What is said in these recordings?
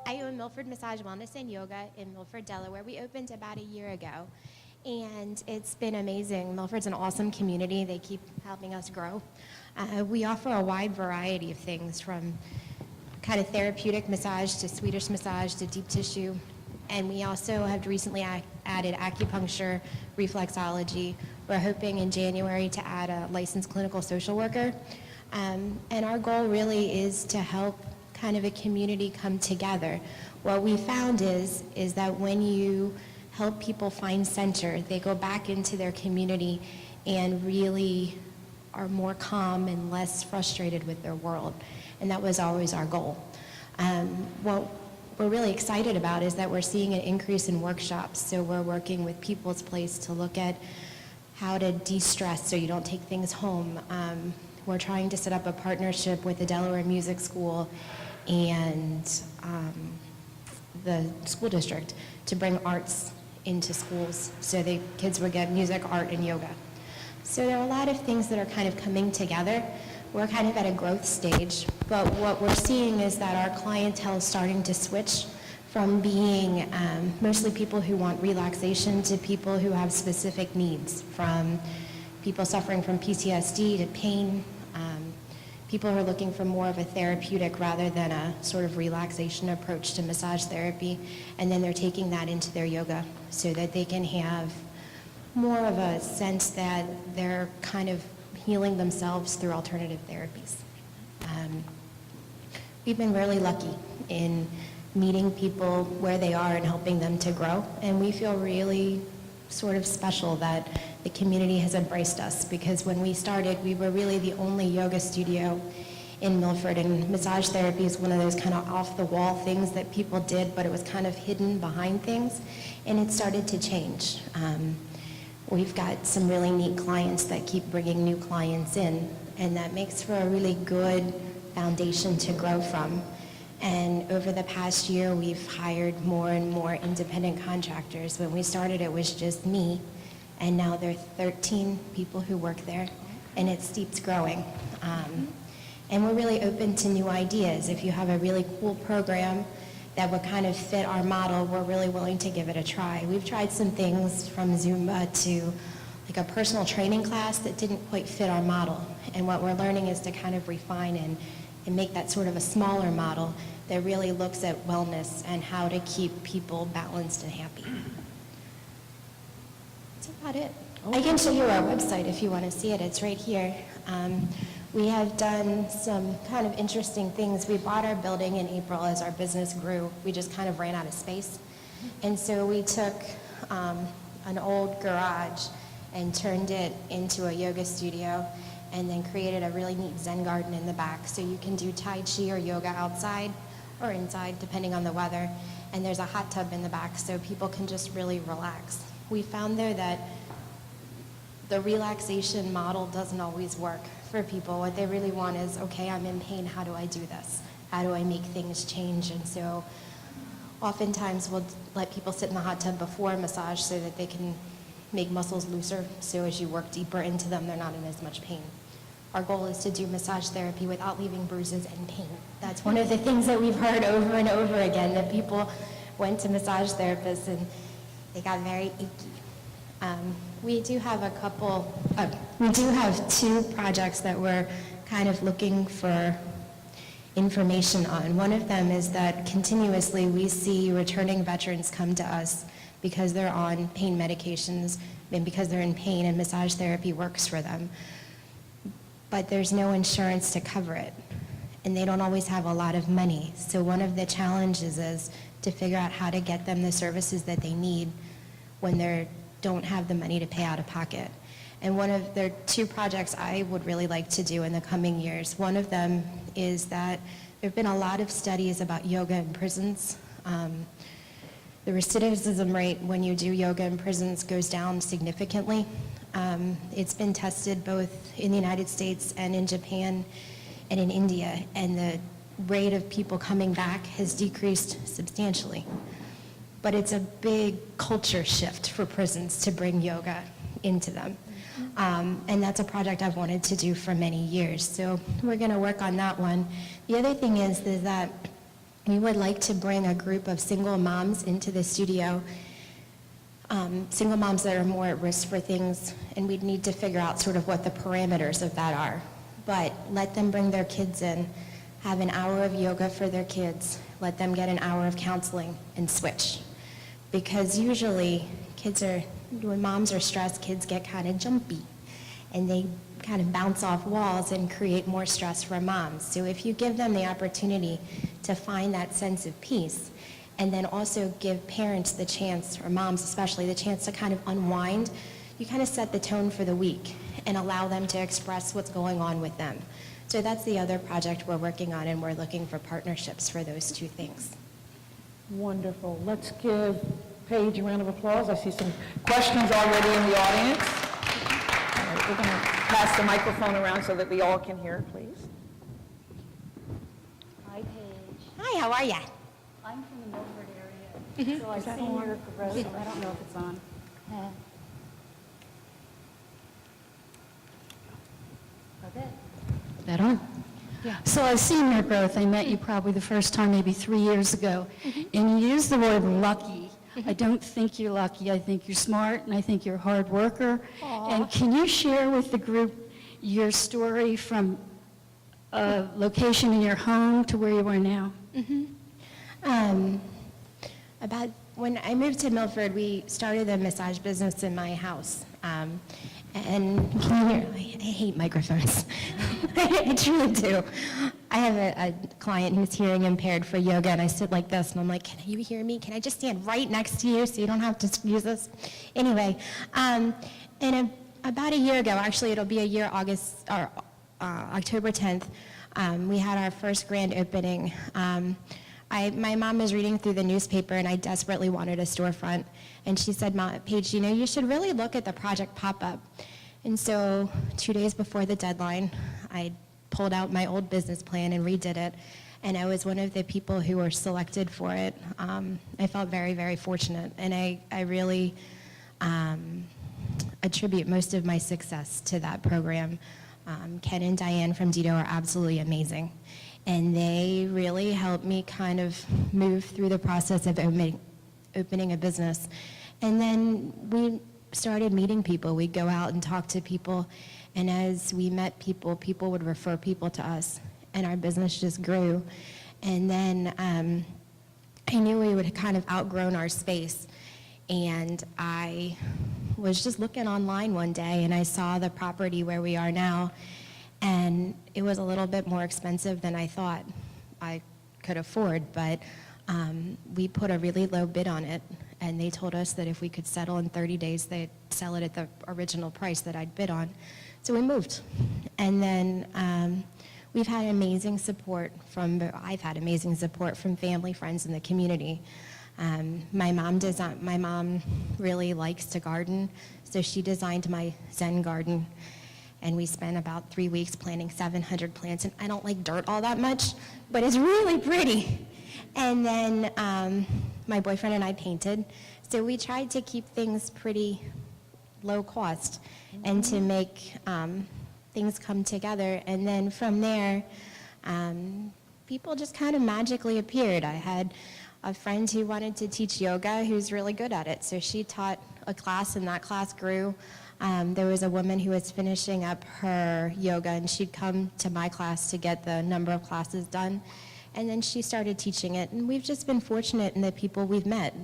I own Milford Massage Wellness and Yoga in Milford, Delaware. We opened about a year ago, and it's been amazing. Milford's an awesome community. They keep helping us grow. We offer a wide variety of things, from kind of therapeutic massage to Swedish massage to deep tissue. And we also have recently added acupuncture, reflexology. We're hoping in January to add a licensed clinical social worker. And our goal really is to help kind of a community come together. What we found is that when you help people find center, they go back into their community and really are more calm and less frustrated with their world. And that was always our goal. What we're really excited about is that we're seeing an increase in workshops. So we're working with People's Place to look at how to de-stress so you don't take things home. We're trying to set up a partnership with the Delaware Music School and the school district to bring arts into schools so the kids would get music, art, and yoga. So there are a lot of things that are kind of coming together. We're kind of at a growth stage, but what we're seeing is that our clientele is starting to switch from being mostly people who want relaxation to people who have specific needs, from people suffering from PTSD to pain. People who are looking for more of a therapeutic rather than a sort of relaxation approach to massage therapy, and then they're taking that into their yoga so that they can have more of a sense that they're kind of healing themselves through alternative therapies. We've been really lucky in meeting people where they are and helping them to grow, and we feel really sort of special that the community has embraced us, because when we started, we were really the only yoga studio in Milford, and massage therapy is one of those kind of off-the-wall things that people did, but it was kind of hidden behind things, and it started to change. We've got some really neat clients that keep bringing new clients in, and that makes for a really good foundation to grow from. And over the past year, we've hired more and more independent contractors. When we started, it was just me, and now there are 13 people who work there, and it keeps growing. And we're really open to new ideas. If you have a really cool program that would kind of fit our model, we're really willing to give it a try. We've tried some things from Zumba to like a personal training class that didn't quite fit our model. And what we're learning is to kind of refine and make that sort of a smaller model that really looks at wellness and how to keep people balanced and happy. That's about it. I can show you our website if you want to see it. It's right here. We have done some kind of interesting things. We bought our building in April as our business grew. We just kind of ran out of space. And so we took an old garage and turned it into a yoga studio, and then created a really neat Zen garden in the back. So you can do Tai Chi or yoga outside or inside, depending on the weather. And there's a hot tub in the back so people can just really relax. We found though that the relaxation model doesn't always work for people. What they really want is, okay, I'm in pain, how do I do this? How do I make things change? And so oftentimes we'll let people sit in the hot tub before a massage so that they can make muscles looser, so as you work deeper into them, they're not in as much pain. Our goal is to do massage therapy without leaving bruises and pain. That's one of the things that we've heard over and over again, that people went to massage therapists and they got very achy. We do have two projects that we're kind of looking for information on. One of them is that continuously we see returning veterans come to us because they're on pain medications and because they're in pain, and massage therapy works for them. But there's no insurance to cover it, and they don't always have a lot of money. So one of the challenges is to figure out how to get them the services that they need when they don't have the money to pay out of pocket. And there are two projects I would really like to do in the coming years. One of them is that there have been a lot of studies about yoga in prisons. The recidivism rate when you do yoga in prisons goes down significantly. It's been tested both in the United States and in Japan and in India, and the rate of people coming back has decreased substantially. But it's a big culture shift for prisons to bring yoga into them. And that's a project I've wanted to do for many years. So we're going to work on that one. The other thing is that we would like to bring a group of single moms into the studio, single moms that are more at risk for things, and we'd need to figure out sort of what the parameters of that are. But let them bring their kids in, have an hour of yoga for their kids, let them get an hour of counseling, and switch. Because usually, when moms are stressed, kids get kind of jumpy, and they kind of bounce off walls and create more stress for moms. So if you give them the opportunity to find that sense of peace, and then also give parents the chance, or moms especially, the chance to kind of unwind, you kind of set the tone for the week and allow them to express what's going on with them. So that's the other project we're working on, and we're looking for partnerships for those two things. Wonderful. Let's give Paige a round of applause. I see some questions already in the audience. All right, we're going to pass the microphone around so that we all can hear, please. Hi, Paige. Hi, how are ya? I'm from the Milford area, so I've seen your growth. I don't know if it's on. Okay. That on? Yeah. So I've seen your growth. I met you probably the first time maybe 3 years ago, and you used the word lucky. I don't think you're lucky. I think you're smart, and I think you're a hard worker. And can you share with the group your story from a location in your home to where you are now? About when I moved to Milford, we started a massage business in my house. And can you hear? I hate microphones. I truly do. I have a client who's hearing impaired for yoga, and I sit like this, and I'm like, can you hear me? Can I just stand right next to you so you don't have to use this? Anyway, about a year ago, actually it'll be a year, October 10th, we had our first grand opening. My mom was reading through the newspaper, and I desperately wanted a storefront. And she said, Paige, you should really look at the project pop-up. And so 2 days before the deadline, I pulled out my old business plan and redid it. And I was one of the people who were selected for it. I felt very, very fortunate. And I really attribute most of my success to that program. Ken and Diane from Dido are absolutely amazing. And they really helped me kind of move through the process of opening a business. And then we started meeting people. We'd go out and talk to people. And as we met people, people would refer people to us. And our business just grew. And then I knew we would kind of outgrown our space. And I was just looking online one day, and I saw the property where we are now. And it was a little bit more expensive than I thought I could afford, but we put a really low bid on it, and they told us that if we could settle in 30 days, they'd sell it at the original price that I'd bid on. So we moved. And then I've had amazing support from family, friends, and the community. My mom really likes to garden, so she designed my Zen garden. And we spent about 3 weeks planting 700 plants. And I don't like dirt all that much, but it's really pretty. And then my boyfriend and I painted. So we tried to keep things pretty low cost and to make things come together. And then from there, people just kind of magically appeared. I had a friend who wanted to teach yoga who's really good at it. So she taught a class, and that class grew. There was a woman who was finishing up her yoga, and she'd come to my class to get the number of classes done. And then she started teaching it, and we've just been fortunate in the people we've met.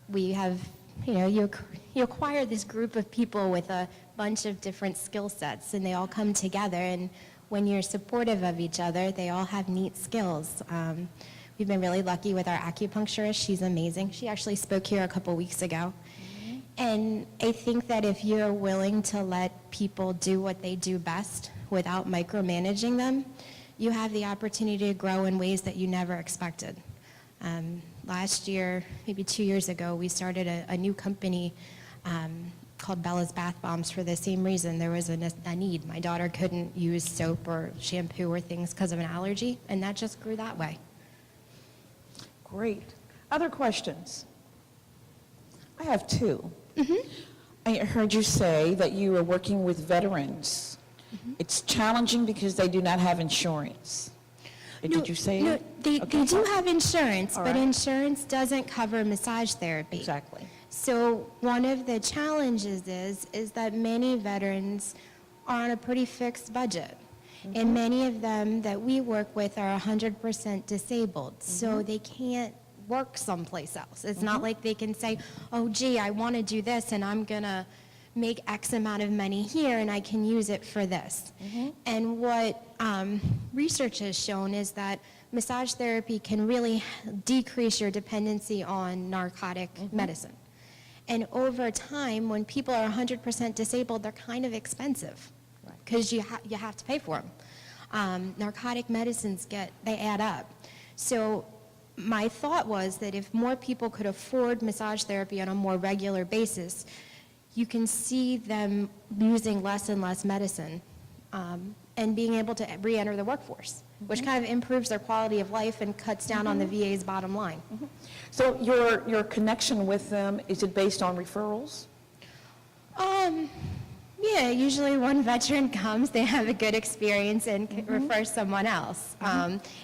We have, you acquire this group of people with a bunch of different skill sets, and they all come together, and when you're supportive of each other, they all have neat skills. We've been really lucky with our acupuncturist. She's amazing. She actually spoke here a couple weeks ago. And I think that if you're willing to let people do what they do best without micromanaging them, you have the opportunity to grow in ways that you never expected. Last year, maybe 2 years ago, we started a new company called Bella's Bath Bombs for the same reason. There was a need. My daughter couldn't use soap or shampoo or things because of an allergy, and that just grew that way. Great. Other questions? I have two. I heard you say that you are working with veterans. It's challenging because they do not have insurance. Did you say? No, they Okay. do have insurance, All but right. insurance doesn't cover massage therapy. Exactly. So one of the challenges is that many veterans are on a pretty fixed budget. And many of them that we work with are 100% disabled, so they can't work someplace else. It's not like they can say, oh gee, I want to do this and I'm going to make X amount of money here and I can use it for this. And what research has shown is that massage therapy can really decrease your dependency on narcotic medicine. And over time, when people are 100% disabled, they're kind of expensive because you have to pay for them. Narcotic medicines they add up. So my thought was that if more people could afford massage therapy on a more regular basis, you can see them using less and less medicine and being able to re-enter the workforce, which kind of improves their quality of life and cuts down on the VA's bottom line. So your connection with them, is it based on referrals? Yeah, usually one veteran comes, they have a good experience and refer someone else.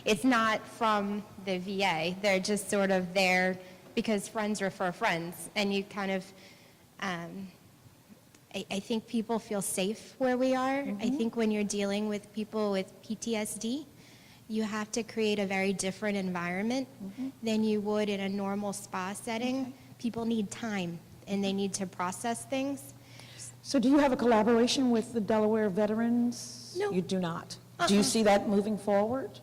It's not from the VA, they're just sort of there because friends refer friends, and you kind of, I think people feel safe where we are. I think when you're dealing with people with PTSD, you have to create a very different environment than you would in a normal spa setting. People need time, and they need to process things. So do you have a collaboration with the Delaware veterans? No. You do not? Do you see that moving forward?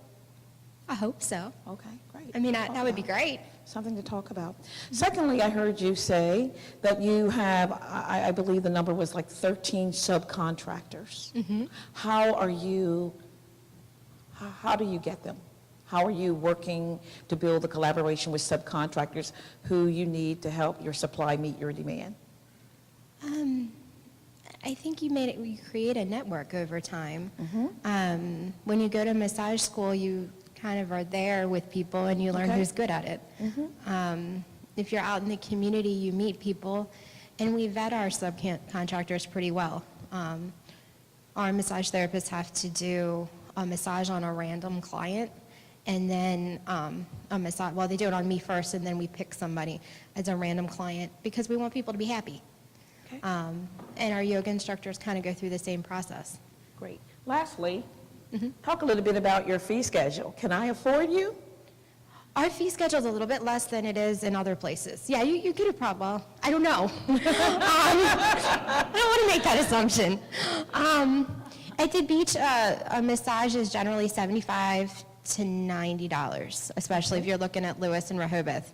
I hope so. Okay, great. I mean, that would be great. Something to talk about. Secondly, I heard you say that you have, I believe the number was like 13 subcontractors. How do you get them? How are you working to build a collaboration with subcontractors who you need to help your supply meet your demand? I think you create a network over time. When you go to massage school, you kind of are there with people and you learn Okay. who's good at it. If you're out in the community, you meet people, and we vet our subcontractors pretty well. Our massage therapists have to do a massage on a random client, and then a massage, well, they do it on me first, and then we pick somebody as a random client because we want people to be happy. Okay. And our yoga instructors kind of go through the same process. Great. Lastly, talk a little bit about your fee schedule. Can I afford you? Our fee schedule is a little bit less than it is in other places. Yeah, you could have well, I don't know. I don't want to make that assumption. At the beach, a massage is generally $75 to $90, especially if you're looking at Lewis and Rehoboth.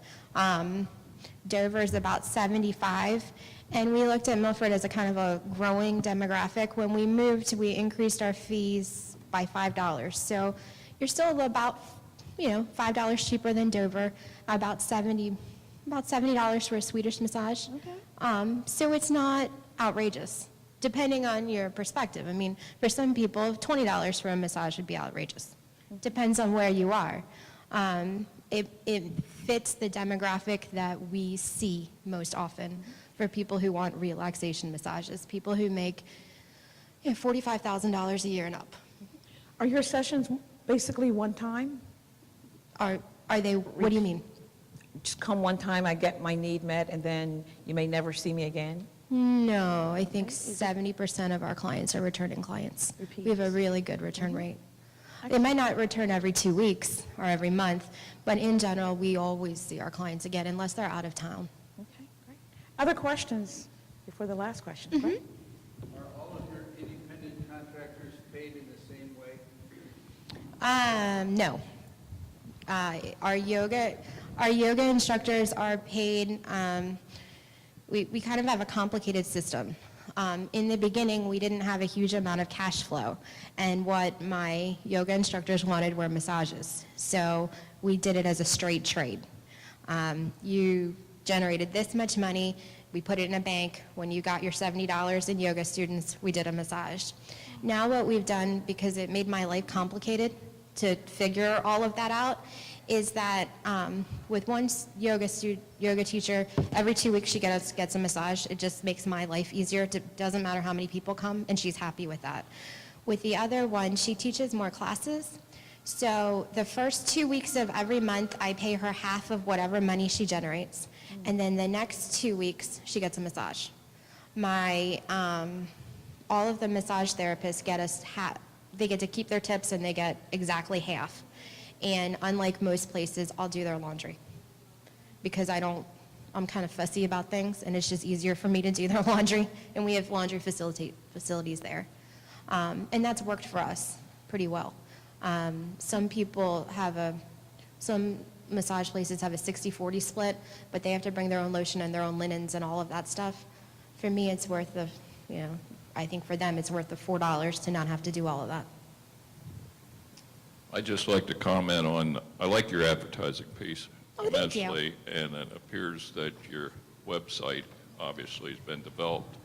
Dover is about $75. And we looked at Milford as a kind of a growing demographic. When we moved, we increased our fees by $5. So you're still about, $5 cheaper than Dover, about $70 for a Swedish massage. So it's not outrageous, depending on your perspective. I mean, for some people, $20 for a massage would be outrageous. Depends on where you are. It fits the demographic that we see most often for people who want relaxation massages, people who make $45,000 a year and up. Are your sessions basically one time? Are they, what do you mean? Just come one time, I get my need met, and then you may never see me again? No, I think 70% of our clients are returning clients. We have a really good return rate. They might not return every 2 weeks or every month, but in general, we always see our clients again unless they're out of town. Okay, great. Other questions before the last question? Go ahead. Are all of your independent contractors paid in the same way? No. Our yoga instructors are paid, we kind of have a complicated system. In the beginning, we didn't have a huge amount of cash flow, and what my yoga instructors wanted were massages. So we did it as a straight trade. You generated this much money, we put it in a bank. When you got your $70 in yoga students, we did a massage. Now what we've done, because it made my life complicated to figure all of that out, is that with one yoga teacher, every 2 weeks she gets a massage. It just makes my life easier. It doesn't matter how many people come, and she's happy with that. With the other one, she teaches more classes, So the first 2 weeks of every month, I pay her half of whatever money she generates. And then the next 2 weeks, she gets a massage. All of the massage therapists get us they get to keep their tips and they get exactly half. And unlike most places, I'll do their laundry because I'm kind of fussy about things and it's just easier for me to do their laundry. And we have laundry facilities there. And that's worked for us pretty well. Some massage places have a 60-40 split, but they have to bring their own lotion and their own linens and all of that stuff. For me, it's worth I think for them, it's worth the $4 to not have to do all of that. I'd just like to comment on, I like your advertising piece Oh, thank you. immensely, and it appears that your website obviously has been developed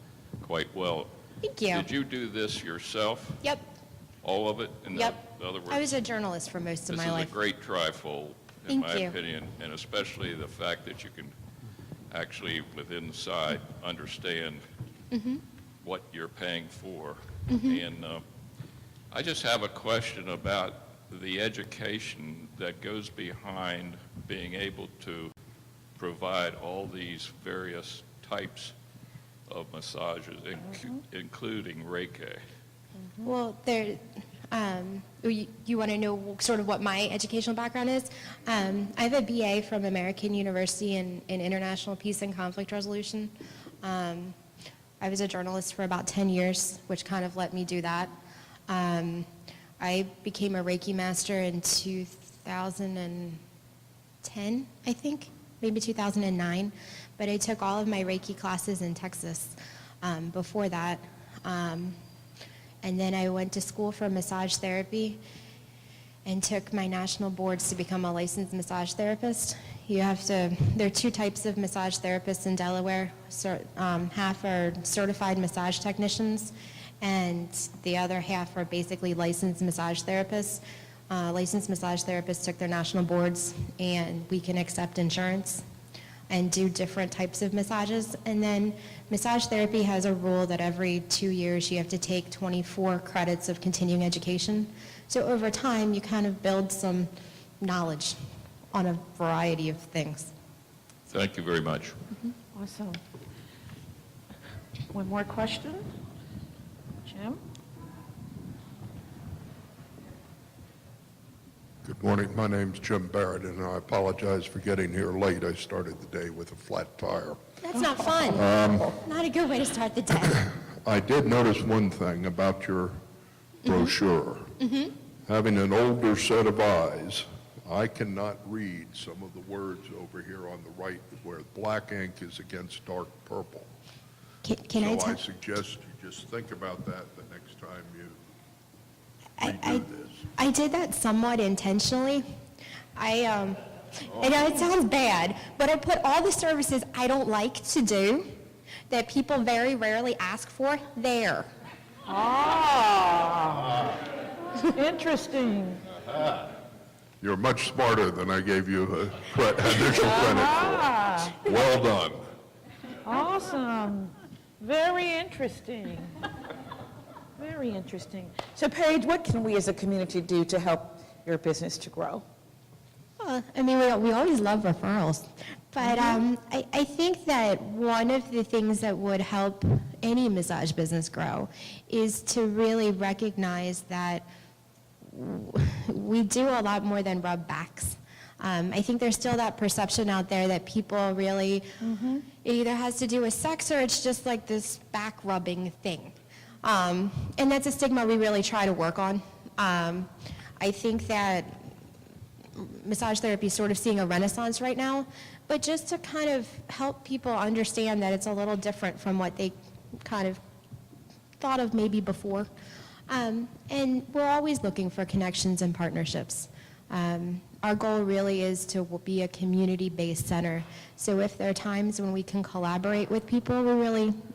quite well. Thank you. Did you do this yourself? Yep. All of it? In Yep. other words, I was a journalist for most of my life. This is a great trifold, Thank in my you. opinion, and especially the fact that you can actually, within the site, understand Mm-hmm. what you're paying for. And I just have a question about the education that goes behind being able to provide all these various types of massages, including Reiki. Well, you want to know sort of what my educational background is? I have a BA from American University in International Peace and Conflict Resolution. I was a journalist for about 10 years, which kind of let me do that. I became a Reiki master in 2010, I think, maybe 2009. But I took all of my Reiki classes in Texas before that. And then I went to school for massage therapy and took my national boards to become a licensed massage therapist. There are two types of massage therapists in Delaware. Half are certified massage technicians, and the other half are basically licensed massage therapists. Licensed massage therapists took their national boards, and we can accept insurance and do different types of massages. And then massage therapy has a rule that every 2 years you have to take 24 credits of continuing education. So over time, you kind of build some knowledge on a variety of things. Thank you very much. Awesome. One more question? Jim? Good morning. My name's Jim Barrett, and I apologize for getting here late. I started the day with a flat tire. That's not fun. Not a good way to start the day. I did notice one thing about your brochure. Having an older set of eyes, I cannot read some of the words over here on the right where black ink is against dark purple. Can I So I tell? suggest you just think about that the next time you I redo this. I did that somewhat intentionally. I know it sounds bad, but I put all the services I don't like to do that people very rarely ask for there. Ah, interesting. You're much smarter than I gave you initial credit Ah, for. Well done. awesome. Very interesting. Very interesting. So Paige, what can we as a community do to help your business to grow? I mean, we always love referrals, but I think that one of the things that would help any massage business grow is to really recognize that we do a lot more than rub backs. I think there's still that perception out there that people really, it either has to do with sex or it's just like this back rubbing thing. And that's a stigma we really try to work on. I think that massage therapy is sort of seeing a renaissance right now, but just to kind of help people understand that it's a little different from what they kind of thought of maybe before. And we're always looking for connections and partnerships. Our goal really is to be a community-based center. So if there are times when we can collaborate with people,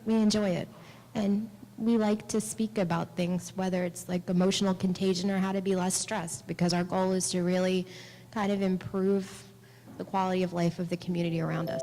we enjoy it. And we like to speak about things, whether it's like emotional contagion or how to be less stressed, because our goal is to really kind of improve the quality of life of the community around us.